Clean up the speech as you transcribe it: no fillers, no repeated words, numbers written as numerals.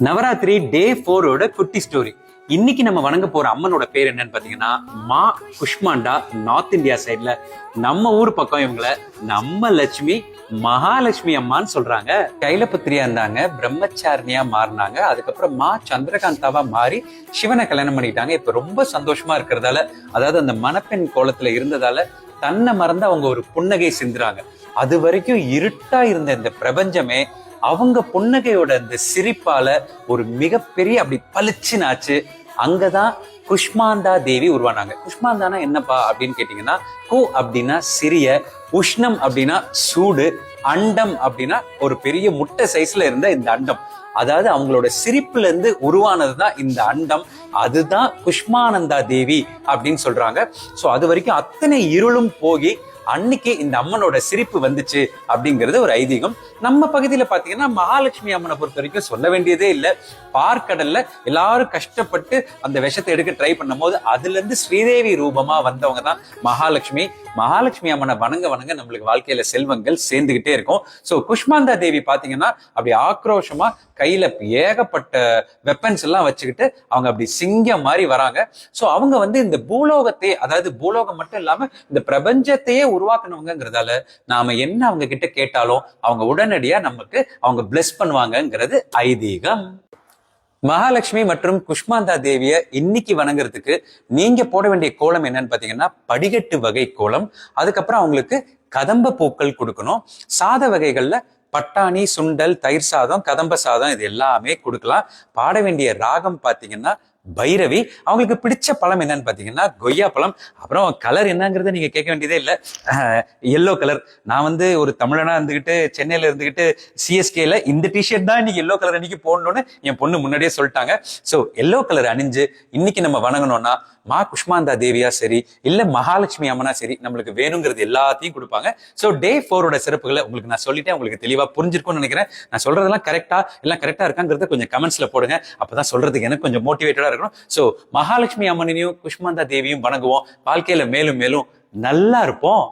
நவராத்திரி டே 4 குட்டி ஸ்டோரி. இன்னைக்கு நம்ம வணங்க போற அம்மனோட பேர் என்னன்னு பாத்தீங்கன்னா மா குஷ்மாண்டா. நார்த் இந்தியா சைட்ல நம்ம ஊர் பக்கம் இவங்கள நம்ம லட்சுமி மகாலட்சுமி அம்மான்னு சொல்றாங்க. கைலபுத்திரியா இருந்தாங்க, பிரம்மச்சாரணியா மாறினாங்க. அதுக்கப்புறம் மா சந்திரகாந்தாவா மாறி சிவனை கல்யாணம் பண்ணிட்டாங்க. இப்ப ரொம்ப சந்தோஷமா இருக்கிறதால, அதாவது அந்த மணப்பெண் கோலத்துல இருந்ததால தன்னை மறந்து அவங்க ஒரு புன்னகை சிந்துறாங்க. அது வரைக்கும் இருட்டா இருந்த இந்த பிரபஞ்சமே அவங்க புன்னகையோட அந்த சிரிப்பால ஒரு மிகப்பெரிய அப்படி பளிச்சுனாச்சு. அங்கதான் குஷ்மாண்டா தேவி உருவானாங்க. குஷ்மாண்டானா என்னப்பா அப்படின்னு கேட்டீங்கன்னா, கு அப்படின்னா சிறிய, உஷ்ணம் அப்படின்னா சூடு, அண்டம் அப்படின்னா ஒரு பெரிய முட்டை சைஸ்ல இருந்த இந்த அண்டம். அதாவது அவங்களோட சிரிப்புல இருந்து உருவானதுதான் இந்த அண்டம். அதுதான் குஷ்மானந்தா தேவி அப்படின்னு சொல்றாங்க. சோ அது வரைக்கும் அத்தனை இருளும் போகி அன்னைக்கு இந்த அம்மனோட சிரிப்பு வந்துச்சு அப்படிங்கிறது ஒரு ஐதீகம். நம்ம பகுதியில பாத்தீங்கன்னா மகாலட்சுமி அம்மனை பொறுத்த வரைக்கும் சொல்ல வேண்டியதே இல்லை. பார்க்கடல்ல எல்லாரும் கஷ்டப்பட்டு அந்த விஷத்தை எடுக்க ட்ரை பண்ணும் போது அதுல இருந்து ஸ்ரீதேவி ரூபமா வந்தவங்க தான் மகாலட்சுமி. மகாலட்சுமி அம்மனை வணங்க வணங்க நம்மளுக்கு வாழ்க்கையில செல்வங்கள் சேர்ந்துகிட்டே இருக்கும். சோ குஷ்மாந்தா தேவி பாத்தீங்கன்னா அப்படி ஆக்ரோஷமா கையில ஏகப்பட்ட வெப்பன்ஸ் எல்லாம் வச்சுக்கிட்டு அவங்க அப்படி சிங்கம் மாதிரி வராங்க. சோ அவங்க வந்து இந்த பூலோகத்தையே, அதாவது பூலோகம் மட்டும் இல்லாம இந்த பிரபஞ்சத்தையே உருவாக்கணுங்கிறதால நாம என்ன அவங்க கிட்ட கேட்டாலும் அவங்க உடனடியா நமக்கு அவங்க பிளெஸ் பண்ணுவாங்கங்கிறது ஐதீகம். மகாலட்சுமி மற்றும் குஷ்மாந்தா தேவிய இன்னைக்கு வணங்குறதுக்கு நீங்க போட வேண்டிய கோலம் என்னன்னு பாத்தீங்கன்னா படிகட்டு வகை கோலம். அதுக்கப்புறம் அவங்களுக்கு கதம்ப பூக்கள் கொடுக்கணும். சாத வகைகள்ல பட்டாணி, சுண்டல், தயிர் சாதம், கதம்ப சாதம் இது எல்லாமே கொடுக்கலாம். பாட வேண்டிய ராகம் பாத்தீங்கன்னா பைரவி. அவங்களுக்கு பிடிச்ச பழம் என்னன்னு பாத்தீங்கன்னா கொய்யா பழம். அப்புறம் கலர் என்னங்கிறத நீங்க கேட்க வேண்டியதே இல்லை, எல்லோ கலர். நான் வந்து ஒரு தமிழனா இருந்துகிட்டு சென்னையில இருந்துகிட்டு சிஎஸ்கேல இந்த டிஷர்ட் தான் இன்னைக்கு எல்லோ கலர் அன்னைக்கு போடணும்னு என் பொண்ணு முன்னாடியே சொல்லிட்டாங்க. சோ எல்லோ கலர் அணிஞ்சு இன்னைக்கு நம்ம வணங்கணும்னா மா குஷ்மாந்தா தேவியா சரி, இல்ல மகாலட்சுமி அம்மனா சரி, நம்மளுக்கு வேணுங்கிறது எல்லாத்தையும் கொடுப்பாங்க. சோ டே 4 சிறப்புகளை உங்களுக்கு நான் சொல்லிட்டேன். உங்களுக்கு தெளிவா புரிஞ்சிருக்கும்னு நினைக்கிறேன். நான் சொல்றதெல்லாம் எல்லாம் கரெக்டா இருக்காங்கிறத கொஞ்சம் கமெண்ட்ஸ்ல போடுங்க. அப்பதான் சொல்றதுக்கு எனக்கு கொஞ்சம் மோட்டிவேட்டடா இருக்கணும். சோ மகாலட்சுமி அம்மனையும் குஷ்மாந்தா தேவியும் வணங்குவோம். வாழ்க்கையில மேலும் மேலும் நல்லா இருப்போம்.